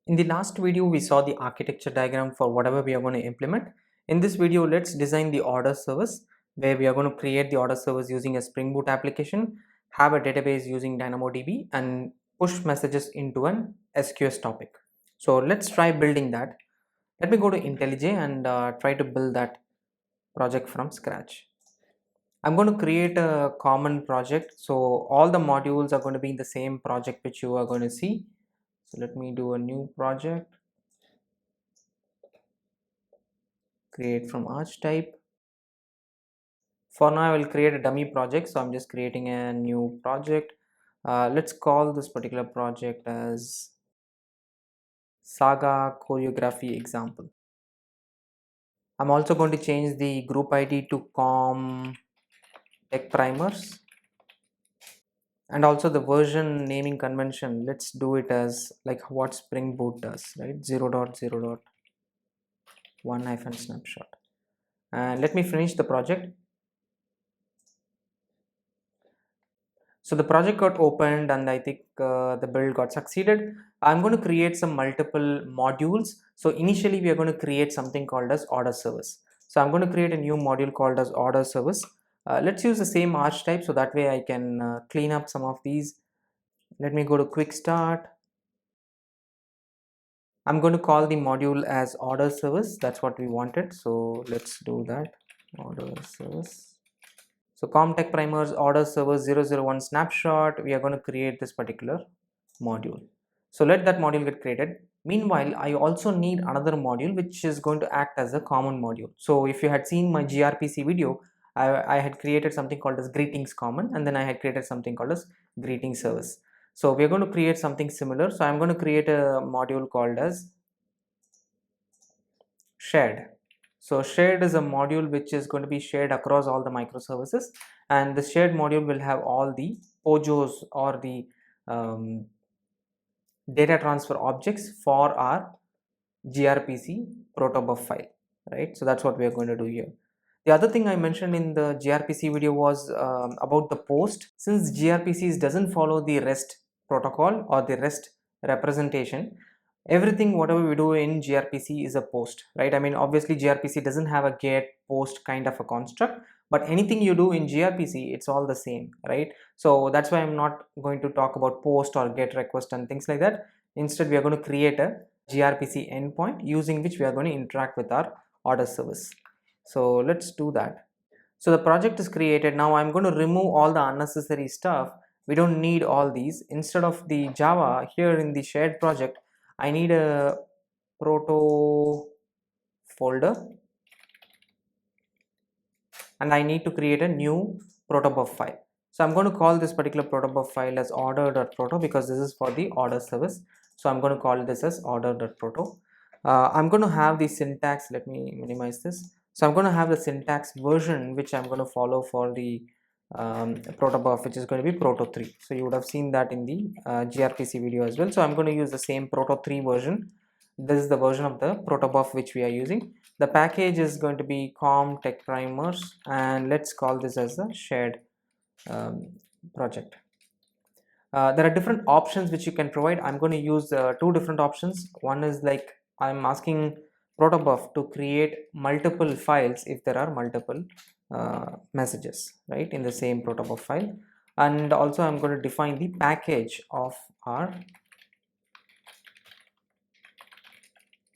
In the last video, we saw the architecture diagram for whatever we are going to implement. In this video, let's design the order service where we are going to create the order service using a Spring Boot application, have a database using DynamoDB, and push messages into an SQS topic. So let's try building that. Let me go to IntelliJ and try to build that project from scratch. I'm going to create a common project. So all the modules are going to be in the same project which you are going to see. So let me do a new project, create from arch type. For now, I will create a dummy project. So I'm just creating a new project. Let's call this particular project as SAGA Choreography Example. I'm also going to change the group ID to com tech primers. And also the version naming convention, let's do it as like what Spring Boot does, right? 0.0.1 snapshot. And let me finish the project. So the project got opened and I think the build got succeeded. I'm going to create some multiple modules. So initially we are going to create something called as order service. So I'm going to create a new module called as order service. Let's use the same arch type so that way I can clean up some of these. Let me go to quick start. I'm going to call the module as order service. That's what we wanted. So let's do that. Order service. So ComTech primers order service 001 snapshot. We are going to create this particular module. So let that module get created. Meanwhile, I also need another module which is going to act as a common module. So if you had seen my gRPC video, I had created something called as greetings common, and then I had created something called as greeting service. So we are going to create something similar. So I'm going to create a module called as shared. So shared is a module which is going to be shared across all the microservices, and the shared module will have all the POJOs or the data transfer objects for our gRPC protobuf file, right? So that's what we are going to do here. The other thing I mentioned in the gRPC video was about the post. Since gRPC doesn't follow the REST protocol or the REST representation, everything whatever we do in gRPC is a post, right? I mean, obviously gRPC doesn't have a get post kind of a construct, but anything you do in gRPC, it's all the same, right? So that's why I'm not going to talk about post or get request and things like that. Instead, we are going to create a gRPC endpoint using which we are going to interact with our order service. So let's do that. So the project is created. Now I'm going to remove all the unnecessary stuff. We don't need all these. Instead of the Java here in the shared project, I need a proto folder, and I need to create a new protobuf file. So I'm going to call this particular protobuf file as order.proto because this is for the order service. So I'm going to call this as order.proto. I'm going to have the syntax. Let me minimize this. So I'm going to have the syntax version which I'm going to follow for the protobuf, which is going to be proto 3. So you would have seen that in the gRPC video as well. So I'm going to use the same proto 3 version. This is the version of the protobuf which we are using. The package is going to be com tech primers, and let's call this as a shared project. There are different options which you can provide. I'm going to use two different options. One is like I'm asking protobuf to create multiple files if there are multiple messages, right, in the same protobuf file. And also I'm going to define the package of our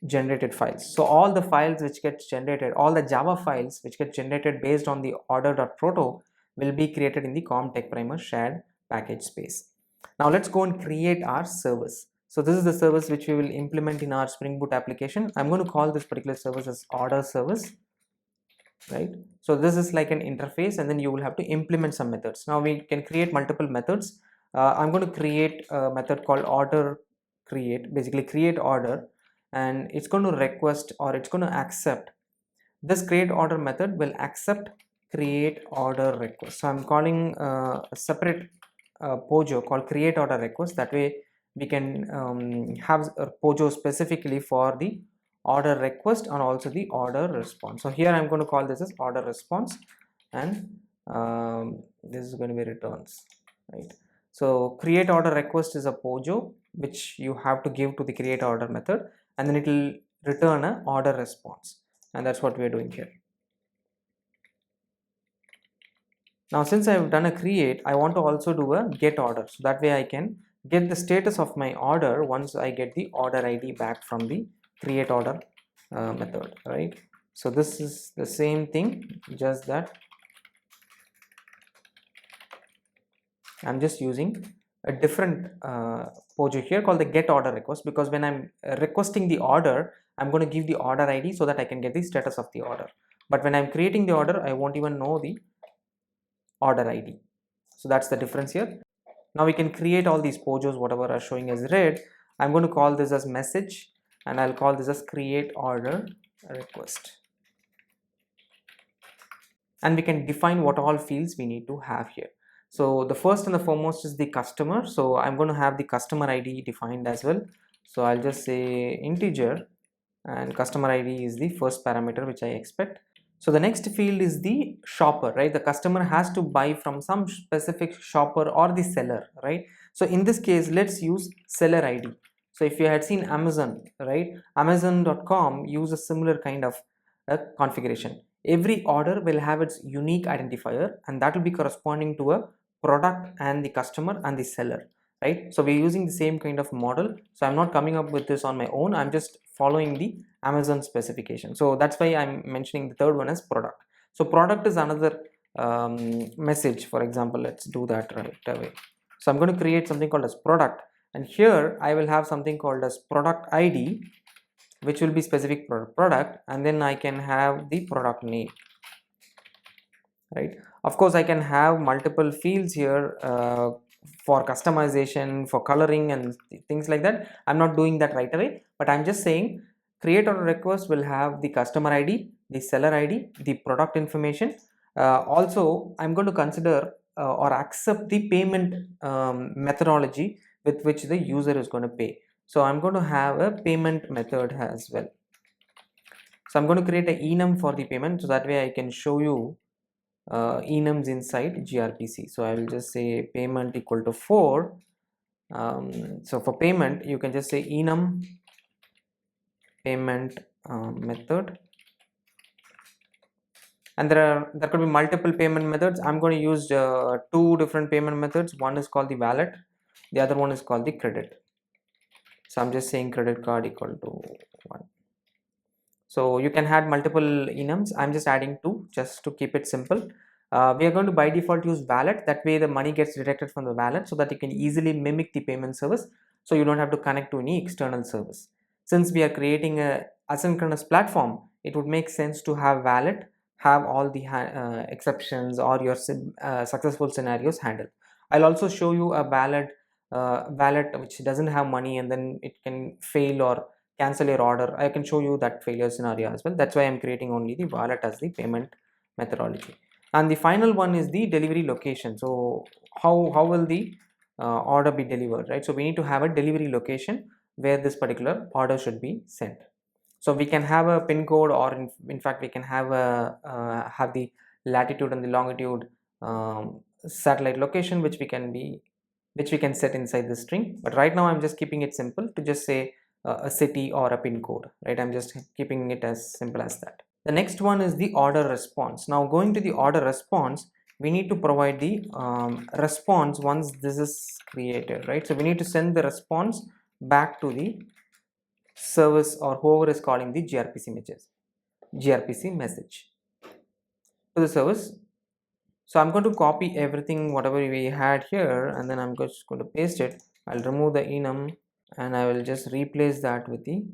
generated files. So all the files which get generated, all the Java files which get generated based on the order.proto will be created in the com.tech primer shared package space. Now let's go and create our service. So this is the service which we will implement in our Spring Boot application. I'm going to call this particular service as order service, right? So this is like an interface, and then you will have to implement some methods. Now we can create multiple methods. I'm going to create a method called order create, basically create order, and it's going to request or it's going to accept. This create order method will accept create order request. So I'm calling a separate POJO called create order request. That way we can have a POJO specifically for the order request and also the order response. So here I'm going to call this as order response, and this is going to be returns, right? So create order request is a POJO, which you have to give to the create order method, and then it will return a order response, and that's what we are doing here. Now since I have done a create, I want to also do a get order, so that way I can get the status of my order once I get the order ID back from the create order method, right? So this is the same thing, just that I'm just using a different POJO here called the get order request, because when I'm requesting the order, I'm going to give the order ID so that I can get the status of the order. But when I'm creating the order, I won't even know the order ID. So that's the difference here. Now we can create all these POJOs, whatever are showing as red. I'm going to call this as message, and I'll call this as create order request. And we can define what all fields we need to have here. So the first and the foremost is the customer. So I'm going to have the customer ID defined as well. So I'll just say integer, and customer ID is the first parameter which I expect. So the next field is the shopper, right? The customer has to buy from some specific shopper or the seller, right? So in this case, let's use seller ID. So if you had seen Amazon, right? Amazon.com use a similar kind of configuration. Every order will have its unique identifier, and that will be corresponding to a product and the customer and the seller, right? So we're using the same kind of model. So I'm not coming up with this on my own. I'm just following the Amazon specification. So that's why I'm mentioning the third one as product. So product is another message. For example, let's do that right away. So I'm going to create something called as product, and here I will have something called as product ID, which will be specific product, and then I can have the product name, right? Of course I can have multiple fields here for customization, for coloring and things like that. I'm not doing that right away, but I'm just saying create order request will have the customer ID, the seller ID, the product information. Also I'm going to consider or accept the payment methodology with which the user is going to pay. So I'm going to have a payment method as well. So I'm going to create an enum for the payment, so that way I can show you enums inside gRPC. So I will just say payment equal to 4. So for payment, you can just say enum payment method, and there could be multiple payment methods. I'm going to use 2 different payment methods. One is called the wallet, the other one is called the credit. So I'm just saying credit card equal to 1. So you can add multiple enums. I'm just adding 2 just to keep it simple. We are going to by default use wallet. That way the money gets directed from the wallet, so that you can easily mimic the payment service, so you don't have to connect to any external service. Since we are creating a asynchronous platform, it would make sense to have wallet, have all the exceptions or your successful scenarios handled. I'll also show you a wallet which doesn't have money, and then it can fail or cancel your order. I can show you that failure scenario as well. That's why I'm creating only the wallet as the payment methodology. And the final one is the delivery location. So how will the order be delivered, right? So we need to have a delivery location where this particular order should be sent. So we can have a pin code, or in fact we can have a have the latitude and the longitude satellite location, which we can set inside the string. But right now I'm just keeping it simple to just say a city or a pin code, right? I'm just keeping it as simple as that. The next one is the order response. Now going to the order response, we need to provide the response once this is created, right? So we need to send the response back to the service or whoever is calling the gRPC message to the service. So I'm going to copy everything whatever we had here, and then I'm just going to paste it. I'll remove the enum, and I will just replace that with the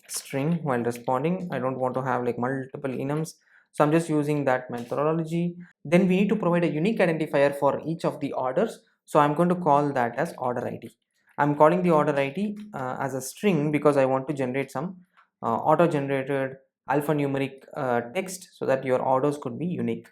string while responding. I don't want to have like multiple enums, so I'm just using that methodology. Then we need to provide a unique identifier for each of the orders, so I'm going to call that as order ID. I'm calling the order ID as a string because I want to generate some auto generated alphanumeric text, so that your orders could be unique,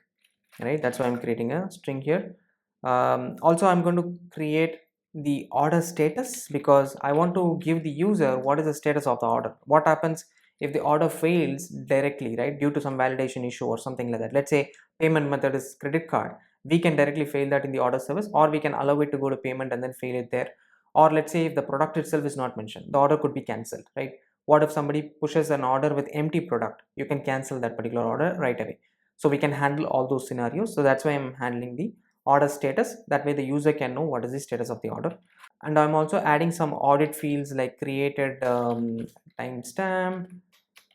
right? That's why I'm creating a string here. Also I'm going to create the order status, because I want to give the user what is the status of the order. What happens if the order fails directly, right, due to some validation issue or something like that. Let's say payment method is credit card, we can directly fail that in the order service, or we can allow it to go to payment and then fail it there. or let's say if the product itself is not mentioned, the order could be cancelled, right? What if somebody pushes an order with empty product? You can cancel that particular order right away. So we can handle all those scenarios. So that's why I'm handling the order status. That way the user can know what is the status of the order. And I'm also adding some audit fields like created timestamp.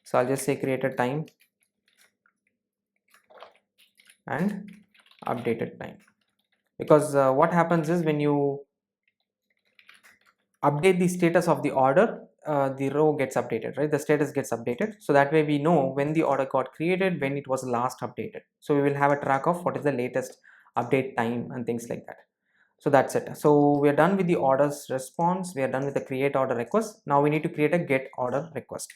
So I'll just say created time and updated time, because what happens is when you update the status of the order, the row gets updated, right? The status gets updated. So that way we know when the order got created, when it was last updated. So we will have a track of what is the latest update time and things like that. So that's it. So we are done with the orders response. We are done with the create order request. Now we need to create a get order request.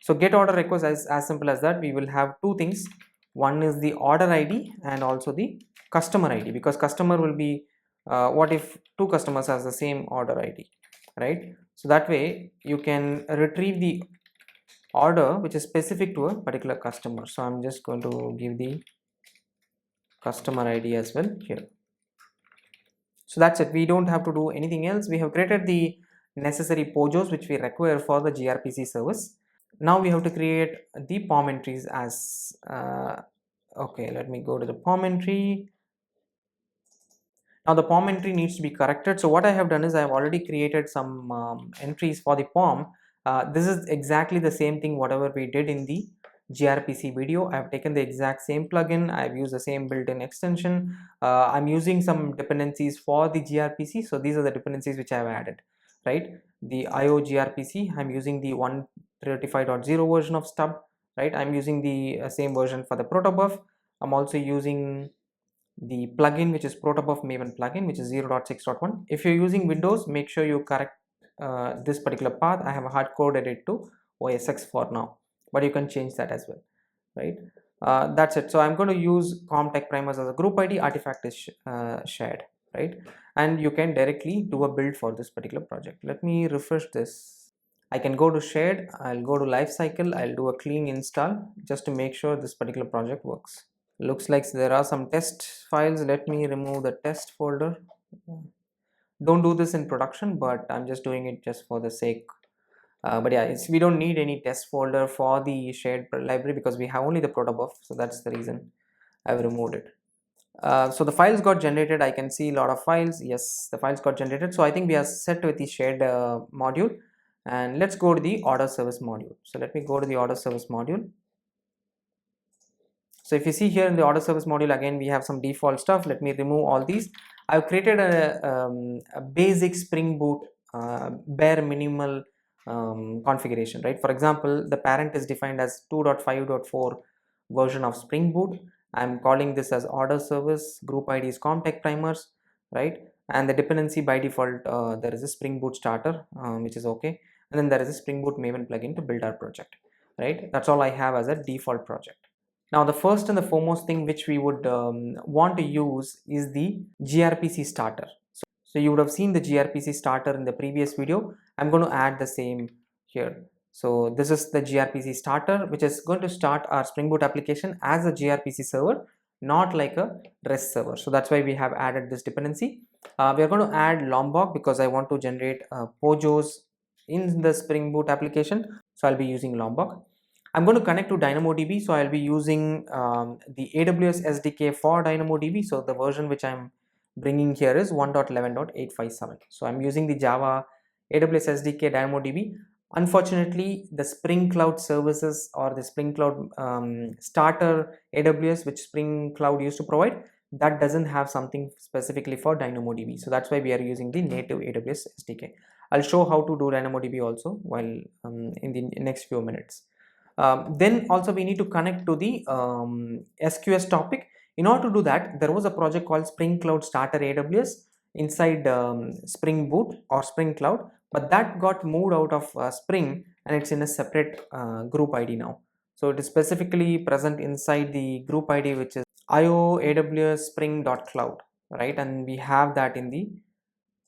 So get order request is as simple as that. We will have two things. One is the order ID and also the customer ID, because customer will be what if two customers has the same order ID, right? So that way you can retrieve the order which is specific to a particular customer. So I'm just going to give the customer ID as well here. So that's it. We don't have to do anything else. We have created the necessary POJOs which we require for the gRPC service. Now we have to create the POM entries as okay, let me go to the POM entry. Now the POM entry needs to be corrected. So what I have done is I have already created some entries for the POM. This is exactly the same thing whatever we did in the gRPC video. I have taken the exact same plugin. I have used the same built-in extension. I'm using some dependencies for the gRPC. So these are the dependencies which I have added, right? The IO gRPC, I'm using the 135.0 version of stub, right? I'm using the same version for the protobuf. I'm also using the plugin which is protobuf maven plugin, which is 0.6.1. If you're using Windows, make sure you correct this particular path. I have hard coded it to OS X for now, but you can change that as well, right? That's it. So I'm going to use ComTech primers as a group ID. Artifact is shared, right? And you can directly do a build for this particular project. Let me refresh this. I can go to shared, I'll go to lifecycle, I'll do a clean install just to make sure this particular project works. Looks like there are some test files. Let me remove the test folder. Don't do this in production, but I'm just doing it just for the sake. But yeah, we don't need any test folder for the shared library because we have only the protobuf. So that's the reason I've removed it. So the files got generated. I can see a lot of files. Yes, the files got generated. So I think we are set with the shared module. And let's go to the order service module. So let me go to the order service module. So if you see here in the order service module, again we have some default stuff. Let me remove all these. I've created a basic Spring Boot bare minimal configuration, right? For example, the parent is defined as 2.5.4 version of Spring Boot. I'm calling this as order service. Group ID is ComTech primers, right? And the dependency by default, there is a Spring Boot starter, which is okay. And then there is a Spring Boot Maven plugin to build our project, right? That's all I have as a default project. Now the first and the foremost thing which we would want to use is the gRPC starter. So you would have seen the gRPC starter in the previous video. I'm going to add the same here. So this is the gRPC starter, which is going to start our Spring Boot application as a gRPC server, not like a REST server. So that's why we have added this dependency. We are going to add Lombok because I want to generate POJOs in the Spring Boot application. So I'll be using Lombok. I'm going to connect to DynamoDB, so I'll be using the AWS SDK for DynamoDB. So the version which I'm bringing here is 1.11.857. So I'm using the Java AWS SDK DynamoDB. Unfortunately, the Spring Cloud services or the Spring Cloud starter AWS, which Spring Cloud used to provide, that doesn't have something specifically for DynamoDB. So that's why we are using the native AWS SDK. I'll show how to do DynamoDB also while in the next few minutes. Then also we need to connect to the SQS topic. In order to do that, there was a project called Spring Cloud Starter AWS inside Spring Boot or Spring Cloud, but that got moved out of Spring and it's in a separate group ID now. So it is specifically present inside the group ID, which is IO AWS Spring.cloud, right? And we have that in the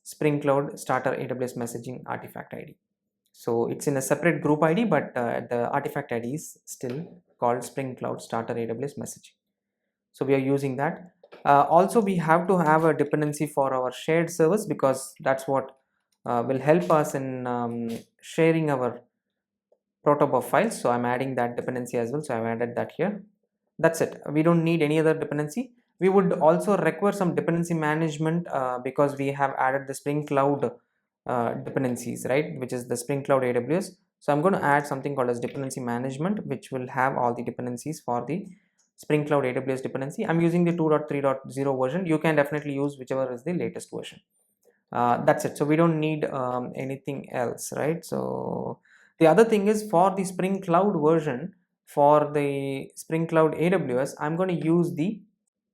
Spring Cloud Starter AWS messaging artifact ID. So it's in a separate group ID, but the artifact ID is still called Spring Cloud Starter AWS messaging. So we are using that. Also, we have to have a dependency for our shared service because that's what will help us in sharing our protobuf files. So I'm adding that dependency as well. So I've added that here. That's it. We don't need any other dependency. We would also require some dependency management because we have added the Spring Cloud dependencies, right, which is the Spring Cloud AWS. So I'm going to add something called as dependency management, which will have all the dependencies for the Spring Cloud AWS dependency. I'm using the 2.3.0 version. You can definitely use whichever is the latest version. That's it. So we don't need anything else, right? So the other thing is, for the Spring Cloud version, for the Spring Cloud AWS, I'm going to use the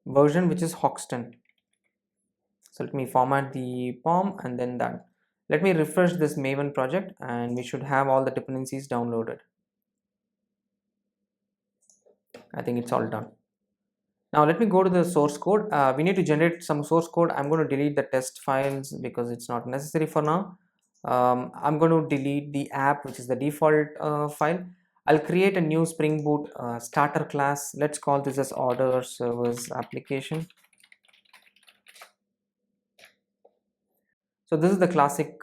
version which is Hoxton. So let me format the POM and then done. Let me refresh this Maven project and we should have all the dependencies downloaded. I think it's all done. Now let me go to the source code. We need to generate some source code. I'm going to delete the test files because it's not necessary for now. I'm going to delete the app, which is the default file. I'll create a new Spring Boot starter class. Let's call this as order service application. So this is the classic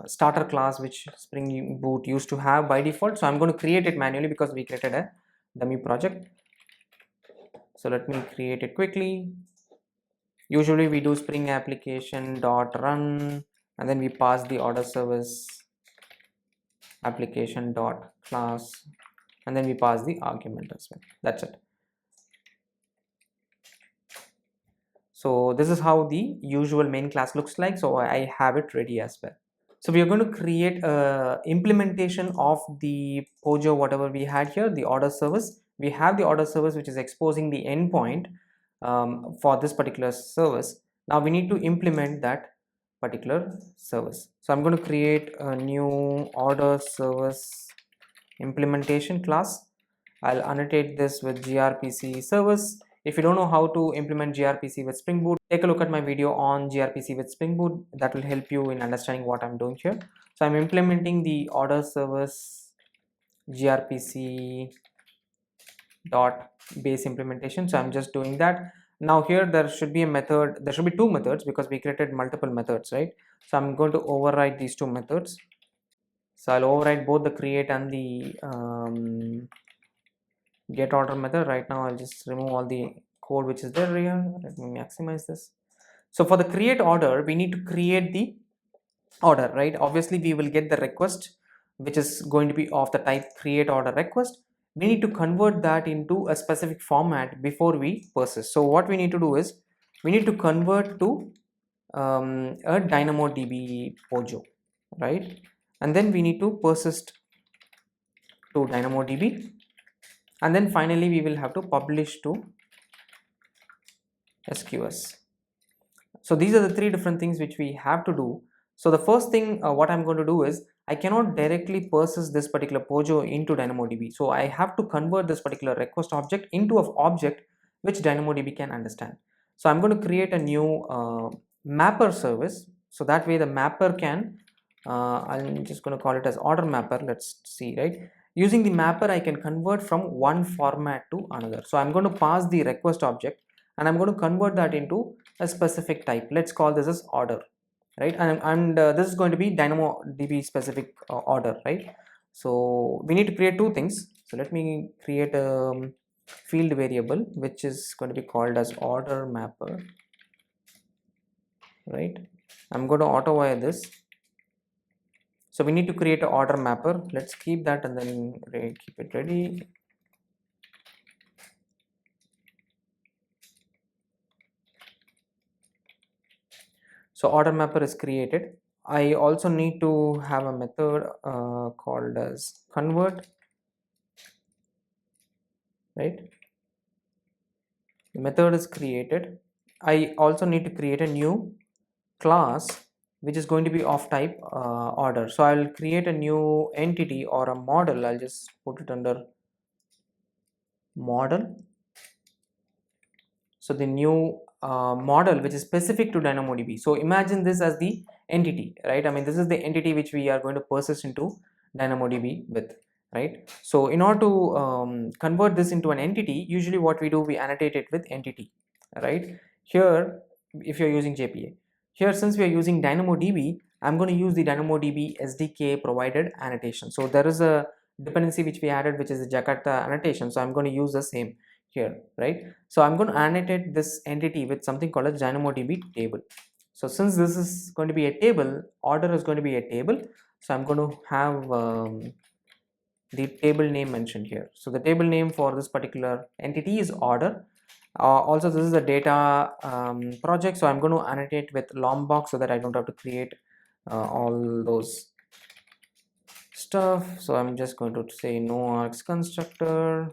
starter class which Spring Boot used to have by default. So I'm going to create it manually because we created a dummy project. So let me create it quickly. Usually we do Spring application dot run and then we pass the order service application dot class and then we pass the argument as well. That's it. So this is how the usual main class looks like. So I have it ready as well. So we are going to create a implementation of the Pojo whatever we had here, the order service. We have the order service which is exposing the endpoint for this particular service. Now we need to implement that particular service. So I'm going to create a new order service implementation class. I'll annotate this with gRPC service. If you don't know how to implement gRPC with Spring Boot, take a look at my video on gRPC with Spring Boot. That will help you in understanding what I'm doing here. So I'm implementing the order service gRPC dot base implementation. So I'm just doing that. Now here there should be a method, there should be two methods because we created multiple methods, right? So I'm going to override these two methods. So I'll override both the create and the get order method. Right now I'll just remove all the code which is there here. Let me maximize this. So for the create order, we need to create the order, right? Obviously we will get the request which is going to be of the type create order request. We need to convert that into a specific format before we persist. So what we need to do is we need to convert to a DynamoDB Pojo, right? And then we need to persist to DynamoDB, and then finally we will have to publish to SQS. So these are the three different things which we have to do. So the first thing what I'm going to do is I cannot directly persist this particular Pojo into DynamoDB. So I have to convert this particular request object into an object which DynamoDB can understand. So I'm going to create a new mapper service. So that way the mapper can, I'm just going to call it as order mapper. Let's see, right? Using the mapper, I can convert from one format to another. So I'm going to pass the request object and I'm going to convert that into a specific type. Let's call this as order, right? And this is going to be DynamoDB specific order, right? So we need to create two things. So let me create a field variable which is going to be called as order mapper, right? I'm going to auto wire this. So we need to create an order mapper. Let's keep that and then keep it ready. So order mapper is created. I also need to have a method called as convert, right? The method is created. I also need to create a new class which is going to be of type order. So I'll create a new entity or a model. I'll just put it under model. So the new model which is specific to DynamoDB. So imagine this as the entity, right? I mean, this is the entity which we are going to persist into DynamoDB with, right? So in order to convert this into an entity, usually what we do, we annotate it with entity, right? Here, if you're using JPA. Here, since we are using DynamoDB, I'm going to use the DynamoDB SDK provided annotation. So there is a dependency which we added, which is the Jakarta annotation. So I'm going to use the same here, right? So I'm going to annotate this entity with something called a DynamoDB table. So since this is going to be a table, order is going to be a table. So I'm going to have the table name mentioned here. So the table name for this particular entity is order. Also, this is a data project, so I'm going to annotate with Lombok so that I don't have to create all those stuff. So I'm just going to say no args constructor,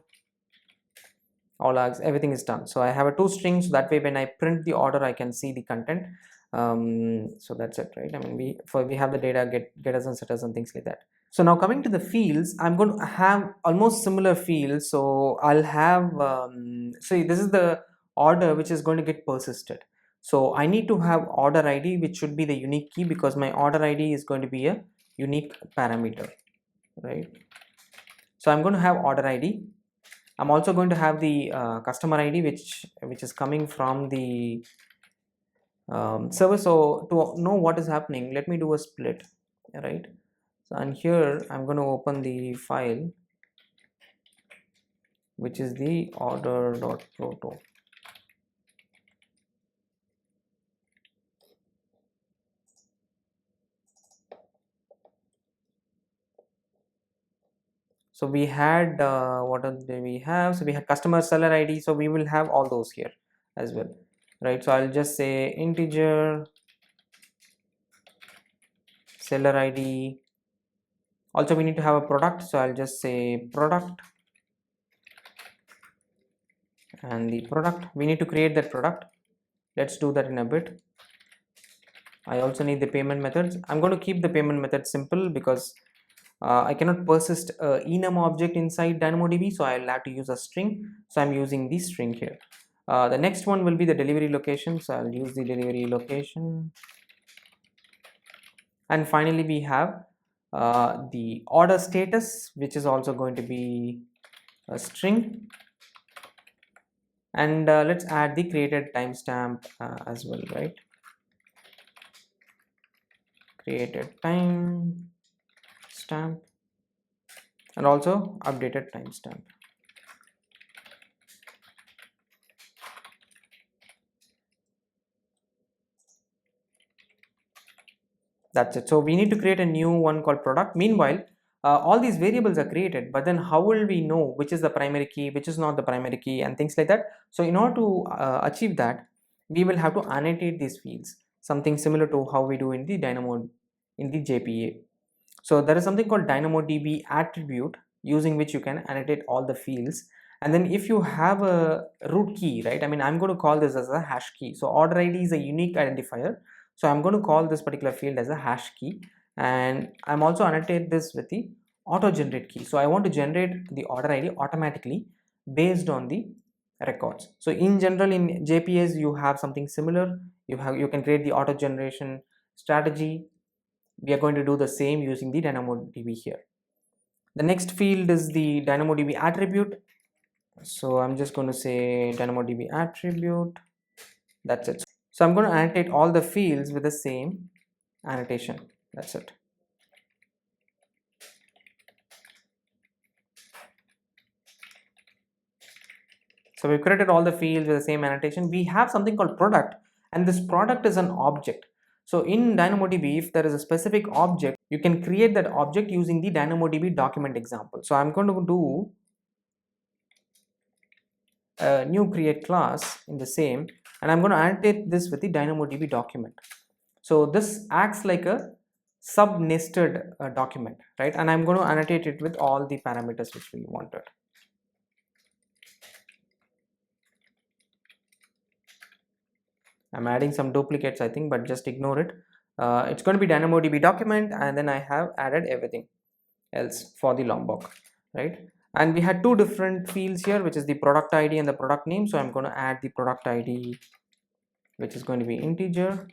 all args, everything is done. So I have a two strings, so that way when I print the order I can see the content. So that's it, right? I mean, we have the data getters and setters and things like that. So now coming to the fields, I'm going to have almost similar fields. So I'll have so this is the order which is going to get persisted. So I need to have order ID, which should be the unique key, because my order ID is going to be a unique parameter, right? So I'm going to have order ID. I'm also going to have the customer ID, which is coming from the server. So to know what is happening, let me do a split, right? So, and here I'm going to open the file, which is the order.proto. So we had what did we have? So we had customer seller ID. So we will have all those here as well, right? So I'll just say integer seller ID. Also we need to have a product, so I'll just say product, and the product, we need to create that product. Let's do that in a bit. I also need the payment methods. I'm going to keep the payment method simple because I cannot persist enum object inside DynamoDB, so I'll have to use a string. So I'm using the string here. The next one will be the delivery location, so I'll use the delivery location. And finally we have the order status, which is also going to be a string. And let's add the created timestamp as well, right? Created timestamp and also updated timestamp. That's it. So we need to create a new one called product. Meanwhile, all these variables are created, but then how will we know which is the primary key, which is not the primary key, and things like that? So in order to achieve that, we will have to annotate these fields, something similar to how we do in the JPA. So there is something called DynamoDB attribute, using which you can annotate all the fields. And then if you have a root key, right? I mean, I'm going to call this as a hash key. So order ID is a unique identifier. So I'm going to call this particular field as a hash key, and I'm also annotate this with the auto generate key. So I want to generate the order ID automatically based on the records. So in general, in JPS you have something similar. You can create the auto generation strategy. We are going to do the same using the DynamoDB here. The next field is the DynamoDB attribute. So I'm just going to say DynamoDB attribute. That's it. So I'm going to annotate all the fields with the same annotation. That's it. So we've created all the fields with the same annotation. We have something called product, and this product is an object. So in DynamoDB, if there is a specific object, you can create that object using the DynamoDB document example. So I'm going to do a new create class in the same, and I'm going to annotate this with the DynamoDB document. So this acts like a sub-nested document, right? And I'm going to annotate it with all the parameters which we wanted. I'm adding some duplicates, I think, but just ignore it. It's going to be DynamoDB document, and then I have added everything else for the Lombok, right? And we had two different fields here, which is the product ID and the product name. So I'm going to add the product ID, which is going to be integer,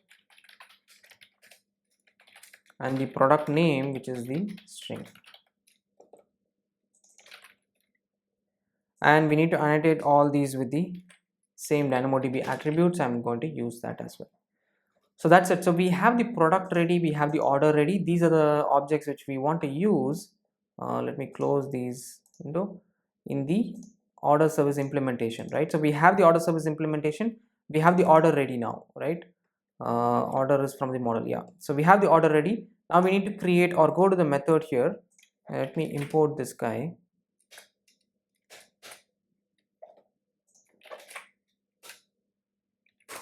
and the product name, which is the string. And we need to annotate all these with the same DynamoDB attributes. I'm going to use that as well. So that's it. So we have the product ready, we have the order ready. These are the objects which we want to use. Let me close these window in the order service implementation, right? So we have the order service implementation, we have the order ready now, right? Order is from the model, yeah. So we have the order ready. Now we need to create or go to the method here. Let me import this guy.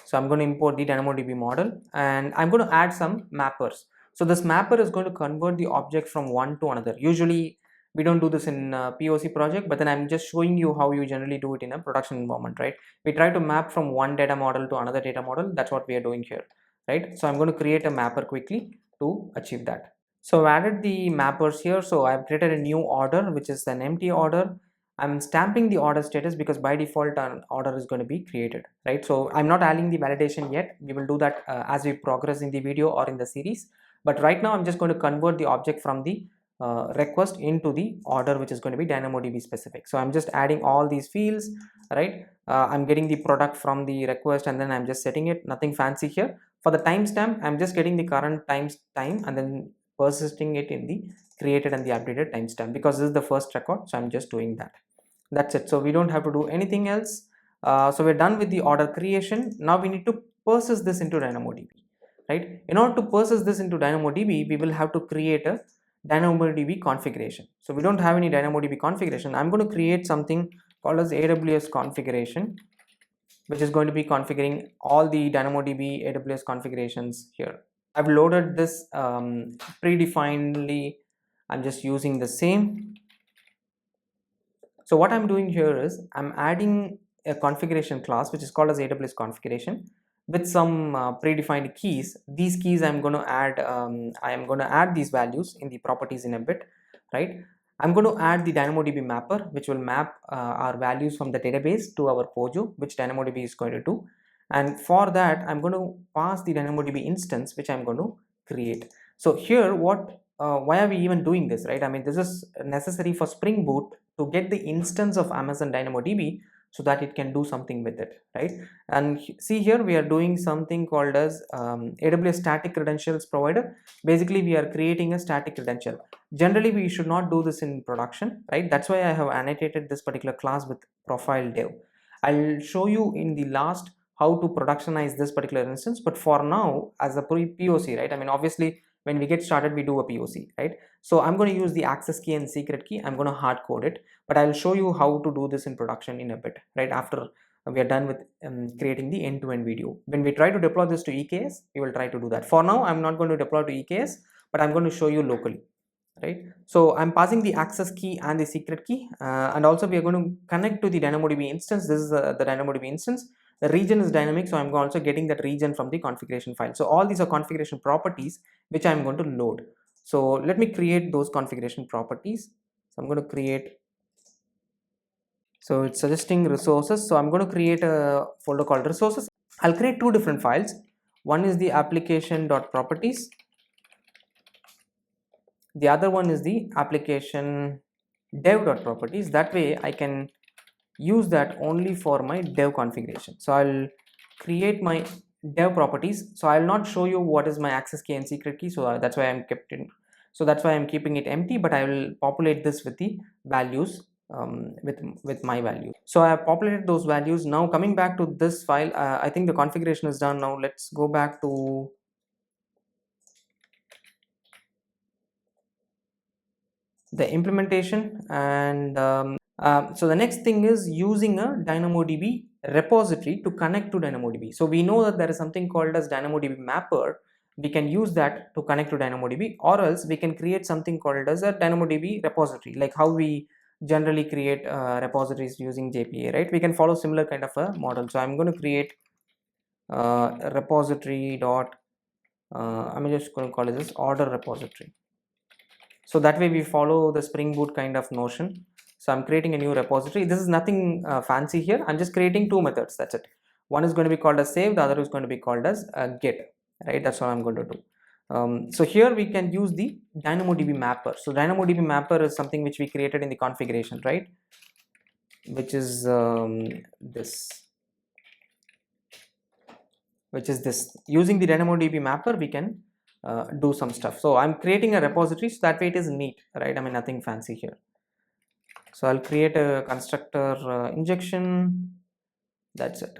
So I'm going to import the DynamoDB model and I'm going to add some mappers. So this mapper is going to convert the object from one to another. Usually we don't do this in a POC project, but then I'm just showing you how you generally do it in a production environment, right? We try to map from one data model to another data model. That's what we are doing here, right? So I'm going to create a mapper quickly to achieve that. So I've added the mappers here. So I've created a new order, which is an empty order. I'm stamping the order status because by default an order is going to be created, right? So I'm not adding the validation yet. We will do that as we progress in the video or in the series. But right now I'm just going to convert the object from the request into the order, which is going to be DynamoDB specific. So I'm just adding all these fields, right? I'm getting the product from the request and then I'm just setting it, nothing fancy here. For the timestamp, I'm just getting the current time and then persisting it in the created and the updated timestamp because this is the first record. So I'm just doing that. That's it. So we don't have to do anything else. So we're done with the order creation. Now we need to persist this into DynamoDB, right? In order to persist this into DynamoDB, we will have to create a DynamoDB configuration. So we don't have any DynamoDB configuration. I'm going to create something called as AWS configuration, which is going to be configuring all the DynamoDB AWS configurations here. I've loaded this predefinedly. I'm just using the same. So what I'm doing here is I'm adding a configuration class which is called as AWS configuration with some predefined keys. These keys I'm going to add. I am going to add these values in the properties in a bit, right? I'm going to add the DynamoDB mapper, which will map our values from the database to our POJO, which DynamoDB is going to do. And for that, I'm going to pass the DynamoDB instance, which I'm going to create. So here, why are we even doing this, right? I mean, this is necessary for Spring Boot to get the instance of Amazon DynamoDB so that it can do something with it, right? And see here we are doing something called as AWS static credentials provider. Basically we are creating a static credential. Generally we should not do this in production, right? That's why I have annotated this particular class with profile dev. I'll show you in the last how to productionize this particular instance, but for now as a POC, right? I mean, obviously when we get started we do a POC, right? So I'm going to use the access key and secret key. I'm going to hard code it, but I'll show you how to do this in production in a bit, right? After we are done with creating the end-to-end video. When we try to deploy this to EKS, we will try to do that. For now, I'm not going to deploy to EKS, but I'm going to show you locally, right? So I'm passing the access key and the secret key, and also we are going to connect to the DynamoDB instance. This is the DynamoDB instance. The region is dynamic, so I'm also getting that region from the configuration file. So all these are configuration properties which I'm going to load. So let me create those configuration properties. So I'm going to create, so it's suggesting resources. So I'm going to create a folder called resources. I'll create two different files. One is the application.properties. The other one is the application dev.properties. That way I can use that only for my dev configuration. So I'll create my dev properties. So I'll not show you what is my access key and secret key. So that's why I'm keeping it empty, but I will populate this with the values with my value. So I have populated those values. Now coming back to this file, I think the configuration is done. Now let's go back to the implementation, and so the next thing is using a DynamoDB repository to connect to DynamoDB. So we know that there is something called as DynamoDB mapper. We can use that to connect to DynamoDB, or else we can create something called as a DynamoDB repository, like how we generally create repositories using JPA, right? We can follow similar kind of a model. So I'm going to create a repository dot I'm just going to call it this order repository. So that way we follow the Spring Boot kind of notion. So I'm creating a new repository. This is nothing fancy here. I'm just creating two methods. That's it. One is going to be called as save. The other is going to be called as get. Right. That's what I'm going to do. So here we can use the DynamoDB mapper. So DynamoDB mapper is something which we created in the configuration, right? Which is this. which is this. Using the DynamoDB mapper, we can do some stuff. So I'm creating a repository, so that way it is neat, right? I mean, nothing fancy here. So I'll create a constructor injection. That's it.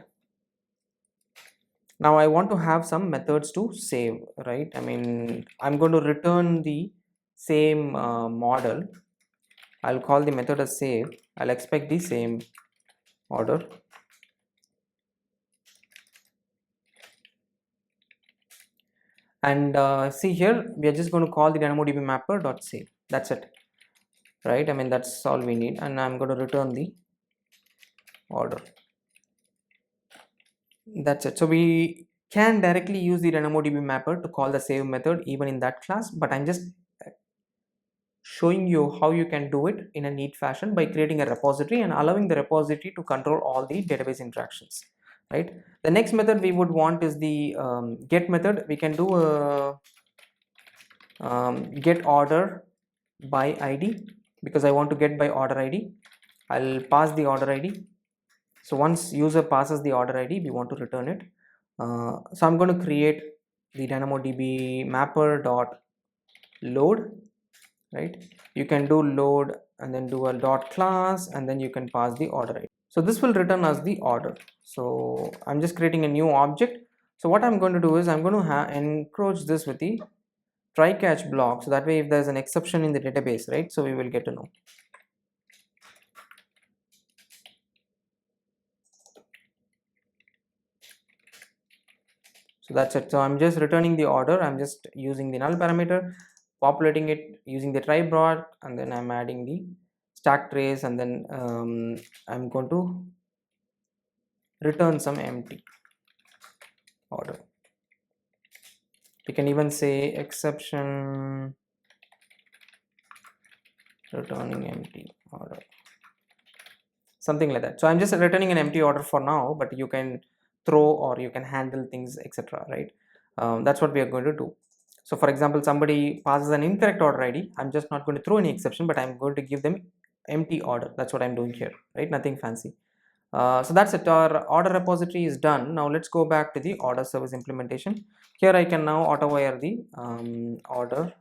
Now I want to have some methods to save, right? I mean, I'm going to return the same model. I'll call the method as save. I'll expect the same order. And see here, we are just going to call the DynamoDB mapper dot save. That's it, right? I mean, that's all we need. And I'm going to return the order. That's it. So we can directly use the DynamoDB mapper to call the save method even in that class, but I'm just showing you how you can do it in a neat fashion by creating a repository and allowing the repository to control all the database interactions, right? The next method we would want is the get method. We can do a get order by ID, because I want to get by order ID. I'll pass the order ID. So once user passes the order ID, we want to return it. So I'm going to create the DynamoDB mapper dot load, right? You can do load and then do a dot class, and then you can pass the order ID. So this will return as the order. So I'm just creating a new object. So what I'm going to do is I'm going to encroach this with the try catch block, so that way if there's an exception in the database, right, so we will get to know. So that's it. So I'm just returning the order. I'm just using the null parameter, populating it using the try block, and then I'm adding the stack trace, and then I'm going to return some empty order. You can even say exception returning empty order, something like that. So I'm just returning an empty order for now, but you can throw or you can handle things, etc., right? That's what we are going to do. So for example, somebody passes an incorrect order ID, I'm just not going to throw any exception, but I'm going to give them empty order. That's what I'm doing here, right? Nothing fancy. So that's it. Our order repository is done. Now let's go back to the order service implementation. Here I can now auto wire the order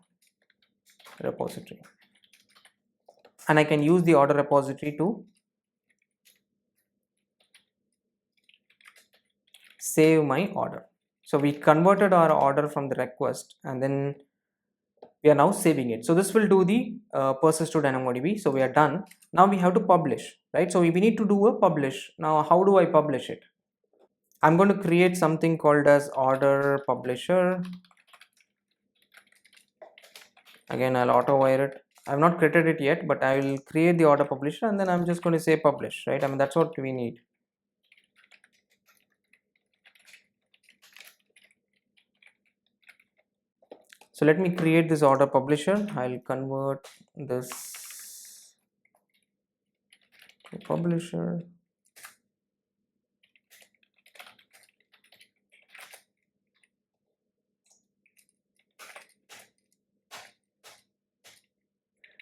repository, and I can use the order repository to save my order. So we converted our order from the request, and then we are now saving it. So this will do the persist to DynamoDB. So we are done. Now we have to publish, right? So we need to do a publish. Now how do I publish it? I'm going to create something called as order publisher. Again, I'll auto wire it. I've not created it yet, but I will create the order publisher, and then I'm just going to say publish, right? I mean, that's what we need. So let me create this order publisher. I'll convert this to publisher.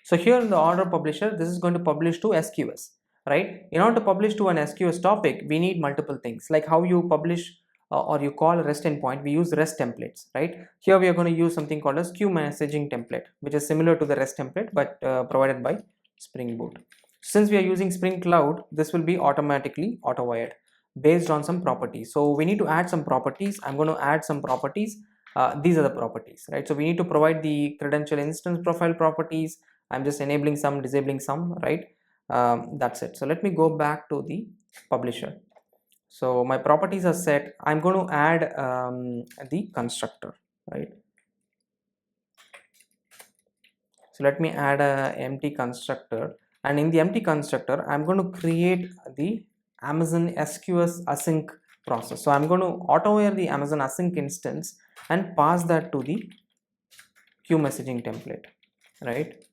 So here in the order publisher, this is going to publish to SQS, right? In order to publish to an SQS topic, we need multiple things, like how you publish or you call a REST endpoint. We use REST templates, right? Here we are going to use something called as queue messaging template, which is similar to the REST template, but provided by Spring Boot. Since we are using Spring Cloud, this will be automatically auto-wired based on some properties. So we need to add some properties. I'm going to add some properties. These are the properties, right? So we need to provide the credential instance profile properties. I'm just enabling some, disabling some, right? That's it. So let me go back to the publisher. So my properties are set. I'm going to add the constructor, right? So let me add a empty constructor, and in the empty constructor, I'm going to create the Amazon SQS async process. So I'm going to auto wire the Amazon async instance and pass that to the queue messaging template, right?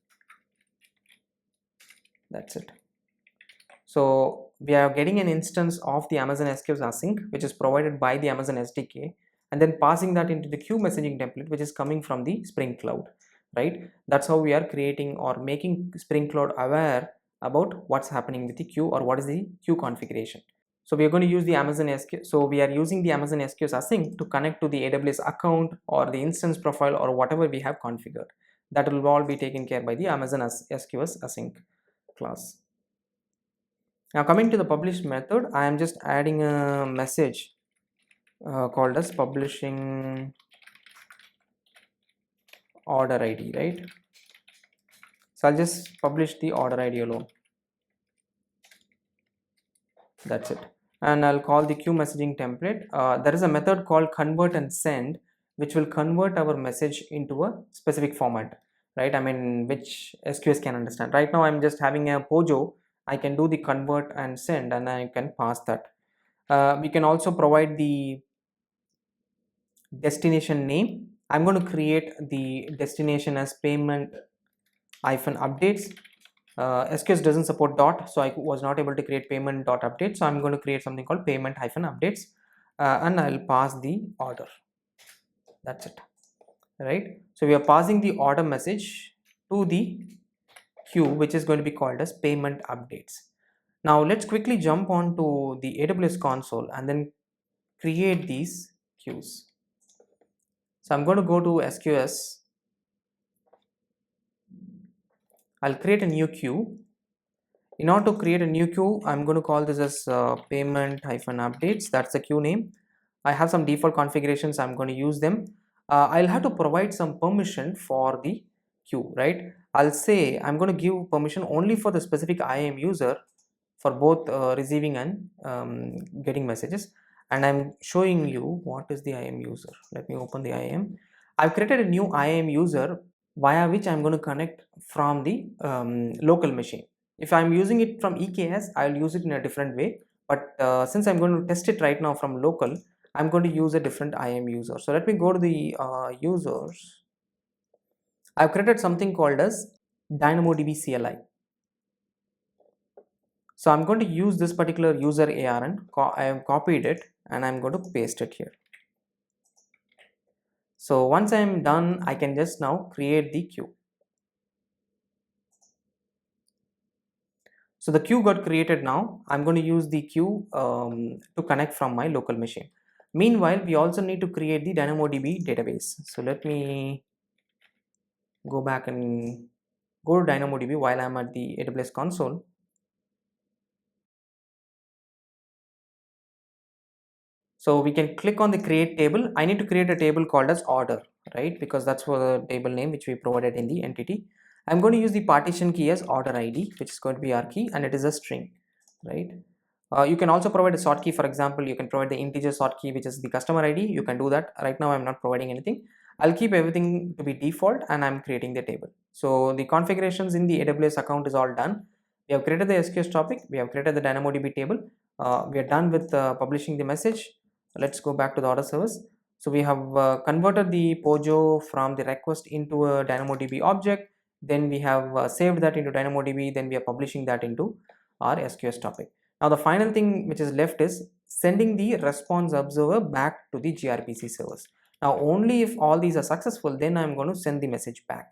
That's it. So we are getting an instance of the Amazon SQS async, which is provided by the Amazon SDK, and then passing that into the queue messaging template, which is coming from the Spring Cloud, right? That's how we are creating or making Spring Cloud aware about what's happening with the queue or what is the queue configuration. So we are going to use the Amazon SQS. So we are using the Amazon SQS async to connect to the AWS account or the instance profile or whatever we have configured. That will all be taken care by the Amazon SQS async class. Now coming to the publish method, I am just adding a message called as publishing order ID, right? So I'll just publish the order ID alone. That's it. And I'll call the queue messaging template. There is a method called convert and send, which will convert our message into a specific format, right? I mean, which SQS can understand. Right now, I'm just having a POJO. I can do the convert and send, and I can pass that. We can also provide the destination name. I'm going to create the destination as payment -updates. SQS doesn't support dot, so I was not able to create payment dot update. So I'm going to create something called payment -updates, and I'll pass the order. That's it, right? So we are passing the order message to the queue, which is going to be called as payment updates. Now let's quickly jump on to the AWS console and then create these queues. So I'm going to go to SQS. I'll create a new queue. In order to create a new queue, I'm going to call this as payment-updates. That's the queue name. I have some default configurations. I'm going to use them. I'll have to provide some permission for the queue, right? I'll say I'm going to give permission only for the specific IAM user for both receiving and getting messages. And I'm showing you what is the IAM user. Let me open the IAM. I've created a new IAM user via which I'm going to connect from the local machine. If I'm using it from EKS, I'll use it in a different way. But since I'm going to test it right now from local, I'm going to use a different IAM user. So let me go to the users. I've created something called as DynamoDB CLI. So I'm going to use this particular user ARN. I have copied it and I'm going to paste it here. So once I'm done, I can just now create the queue. So the queue got created now. I'm going to use the queue to connect from my local machine. Meanwhile, we also need to create the DynamoDB database. So let me go back and go to DynamoDB while I'm at the AWS console. So we can click on the create table. I need to create a table called as order, right? Because that's for the table name which we provided in the entity. I'm going to use the partition key as order ID, which is going to be our key, and it is a string, right? You can also provide a sort key. For example, you can provide the integer sort key, which is the customer ID. You can do that. Right now, I'm not providing anything. I'll keep everything to be default and I'm creating the table. So the configurations in the AWS account is all done. We have created the SQS topic. We have created the DynamoDB table. We are done with publishing the message. Let's go back to the order service. So we have converted the POJO from the request into a DynamoDB object. Then we have saved that into DynamoDB. Then we are publishing that into our SQS topic. Now the final thing which is left is sending the response observer back to the gRPC servers. Now only if all these are successful, then I'm going to send the message back,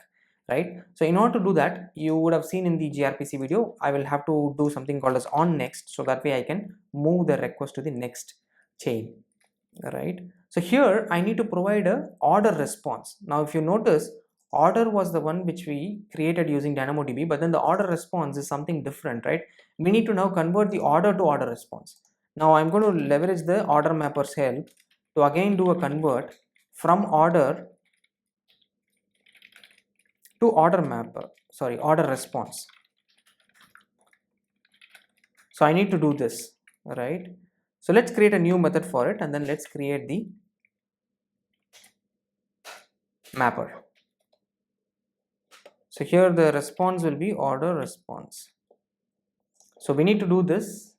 right? So in order to do that, you would have seen in the gRPC video, I will have to do something called as on next, so that way I can move the request to the next chain, right? So here I need to provide a order response. Now if you notice, order was the one which we created using DynamoDB, but then the order response is something different, right? We need to now convert the order to order response. Now I'm going to leverage the order mappers help to again do a convert from order to order response. So I need to do this, right? So let's create a new method for it and then let's create the mapper. So here the response will be order response. So we need to do this.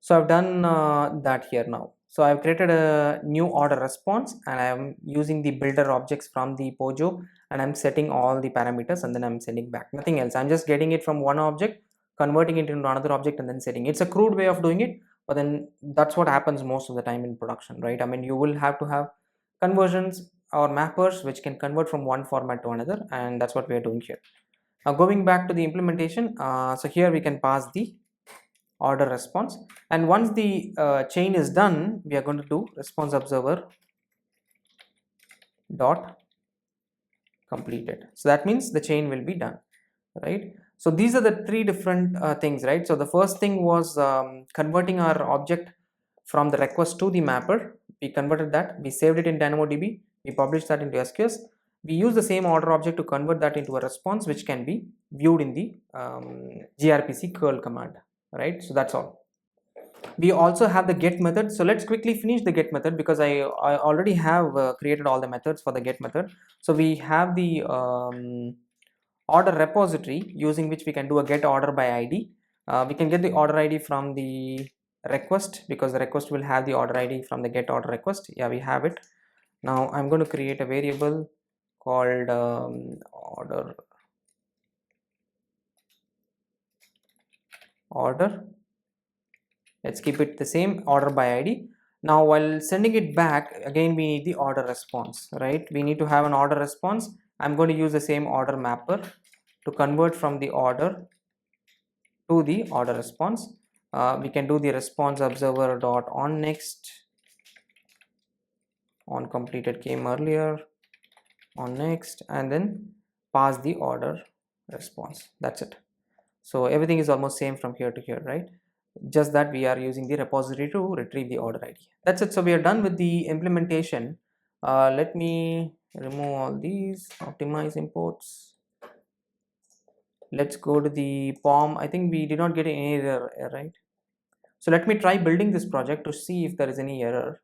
So I've done that here now. So I've created a new order response and I am using the builder objects from the POJO and I'm setting all the parameters and then I'm sending back. Nothing else. I'm just getting it from one object, converting it into another object and then setting. It's a crude way of doing it, but then that's what happens most of the time in production, right? I mean, you will have to have conversions or mappers which can convert from one format to another, and that's what we are doing here. Now going back to the implementation, so here we can pass the order response, and once the chain is done, we are going to do response observer dot completed. So that means the chain will be done, right? So these are the three different things, right? So the first thing was converting our object from the request to the mapper. We converted that, we saved it in DynamoDB, we published that into SQS. We use the same order object to convert that into a response which can be viewed in the gRPC curl command, right? So that's all. We also have the get method. So let's quickly finish the get method because I already have created all the methods for the get method. So we have the order repository using which we can do a get order by ID. We can get the order ID from the request because the request will have the order ID from the get order request. Yeah, we have it. Now I'm going to create a variable called order. Let's keep it the same, order by ID. Now while sending it back, again we need the order response, right? We need to have an order response. I'm going to use the same order mapper to convert from the order to the order response. We can do the response observer dot on next, on completed came earlier, on next, and then pass the order response. That's it. So everything is almost same from here to here, right? Just that we are using the repository to retrieve the order ID. That's it. So we are done with the implementation. Let me remove all these, optimize imports. Let's go to the POM. I think we did not get any error, right? So let me try building this project to see if there is any error.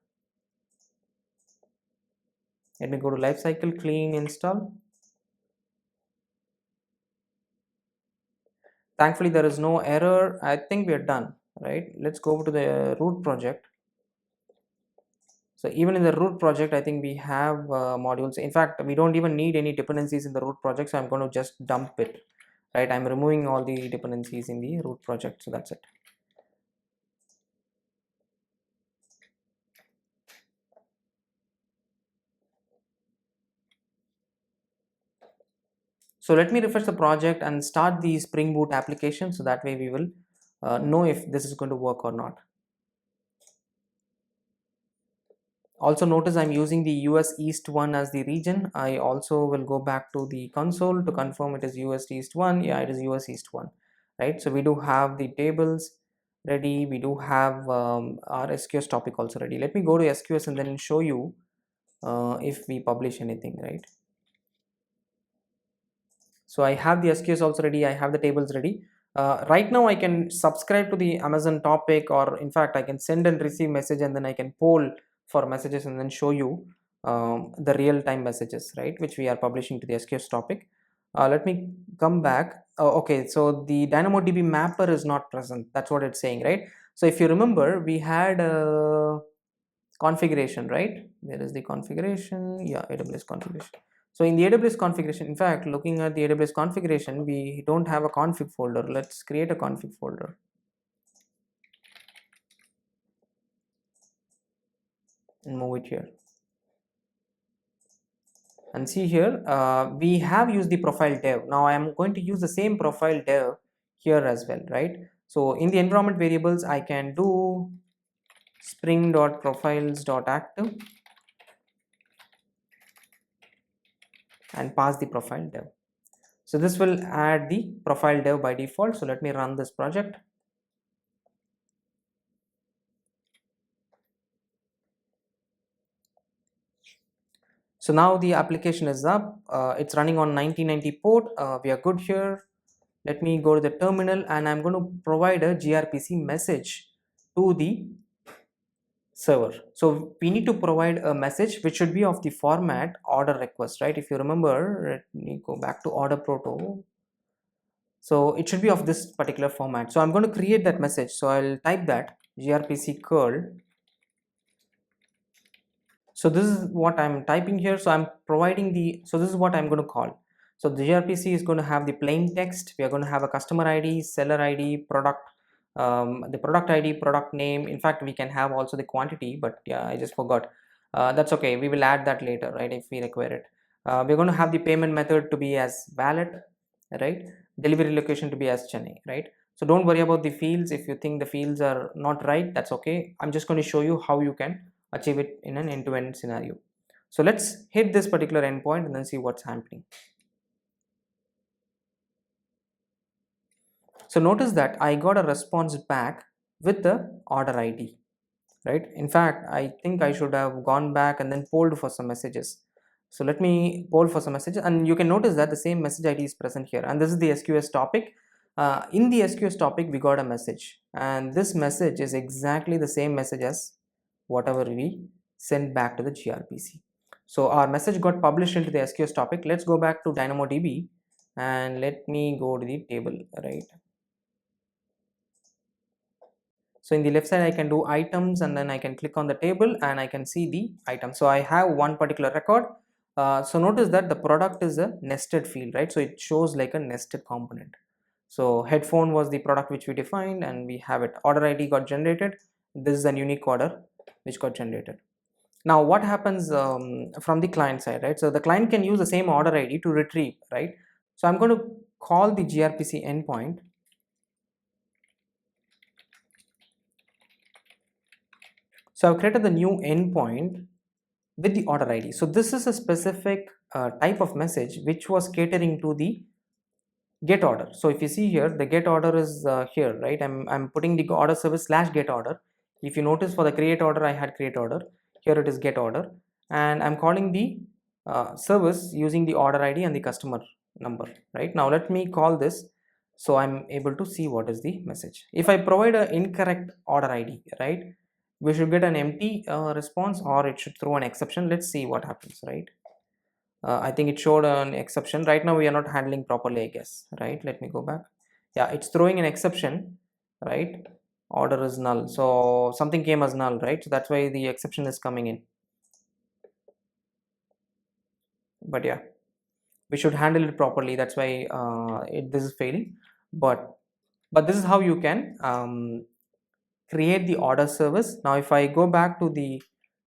Let me go to lifecycle, clean, install. Thankfully there is no error. I think we are done, right? Let's go to the root project. So even in the root project, I think we have modules. In fact, we don't even need any dependencies in the root project. So I'm going to just dump it, right? I'm removing all the dependencies in the root project. So that's it. So let me refresh the project and start the Spring Boot application. So that way we will know if this is going to work or not. Also notice I'm using the US East 1 as the region. I also will go back to the console to confirm it is US East 1. Yeah, it is US East 1, right? So we do have the tables ready. We do have our SQS topic also ready. Let me go to SQS and then show you if we publish anything, right? So I have the SQS also ready. I have the tables ready. Right now I can subscribe to the Amazon topic, or in fact I can send and receive message and then I can poll for messages and then show you the real-time messages, right, which we are publishing to the SQS topic. Let me come back. Okay, so the DynamoDB mapper is not present. That's what it's saying, right? So if you remember, we had a configuration, right? Where is the configuration? Yeah, AWS configuration. So in the AWS configuration, in fact, looking at the AWS configuration, we don't have a config folder. Let's create a config folder and move it here. And see here, we have used the profile dev. Now I am going to use the same profile dev here as well, right? So in the environment variables, I can do spring.profiles.active and pass the profile dev. So this will add the profile dev by default. So let me run this project. So now the application is up. It's running on 1990 port. We are good here. Let me go to the terminal and I'm going to provide a gRPC message to the server. So we need to provide a message which should be of the format order request, right? If you remember, let me go back to order proto. So it should be of this particular format. So I'm going to create that message. So I'll type that gRPC curl. So this is what I'm typing here. So I'm providing so this is what I'm going to call. So the gRPC is going to have the plain text. We are going to have a customer ID, seller ID, product, the product ID, product name. In fact, we can have also the quantity, but yeah, I just forgot. That's okay. We will add that later, right, if we require it. We're going to have the payment method to be as valid, right? delivery location to be as Chennai, right? So don't worry about the fields. If you think the fields are not right, that's okay. I'm just going to show you how you can achieve it in an end-to-end scenario. So let's hit this particular endpoint and then see what's happening. So notice that I got a response back with the order ID, right? In fact, I think I should have gone back and then polled for some messages. So let me poll for some messages, and you can notice that the same message ID is present here, and this is the SQS topic. In the SQS topic, we got a message, and this message is exactly the same message as whatever we sent back to the gRPC. So our message got published into the SQS topic. Let's go back to DynamoDB and let me go to the table, right? So in the left side I can do items, and then I can click on the table and I can see the item. So I have one particular record. So notice that the product is a nested field, right? So it shows like a nested component. So headphone was the product which we defined, and we have it. Order ID got generated. This is an unique order which got generated. Now what happens from the client side, right? So the client can use the same order ID to retrieve, right? So I'm going to call the gRPC endpoint. So I've created the new endpoint with the order ID. So this is a specific type of message which was catering to the get order. So if you see here, the get order is here, right? I'm putting the order service / get order. If you notice, for the create order, I had create order. Here it is get order, and I'm calling the service using the order ID and the customer number, right? Now let me call this, so I'm able to see what is the message. If I provide an incorrect order ID, right, we should get an empty response, or it should throw an exception. Let's see what happens, right? I think it showed an exception. Right now we are not handling properly, I guess, right? Let me go back. Yeah, it's throwing an exception, right? Order is null, so something came as null, right? So that's why the exception is coming in. But yeah, we should handle it properly. That's why this is failing. But this is how you can create the order service. Now if I go back to the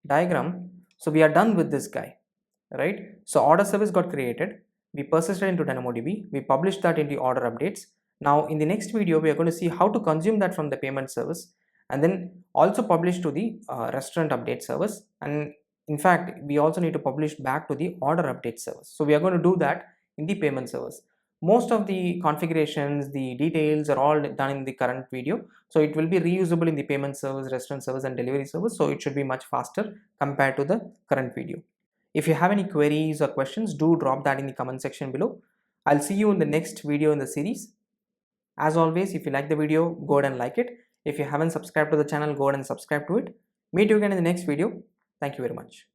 diagram, so we are done with this guy, right? So order service got created, we persisted into DynamoDB, we published that in the order updates. Now in the next video we are going to see how to consume that from the payment service, and then also publish to the restaurant update service, and in fact we also need to publish back to the order update service. So we are going to do that in the payment service. Most of the configurations, the details are all done in the current video, so it will be reusable in the payment service, restaurant service and delivery service, so it should be much faster compared to the current video. If you have any queries or questions, do drop that in the comment section below. I'll see you in the next video in the series. As always, if you like the video, go ahead and like it. If you haven't subscribed to the channel, go ahead and subscribe to it. Meet you again in the next video. Thank you very much.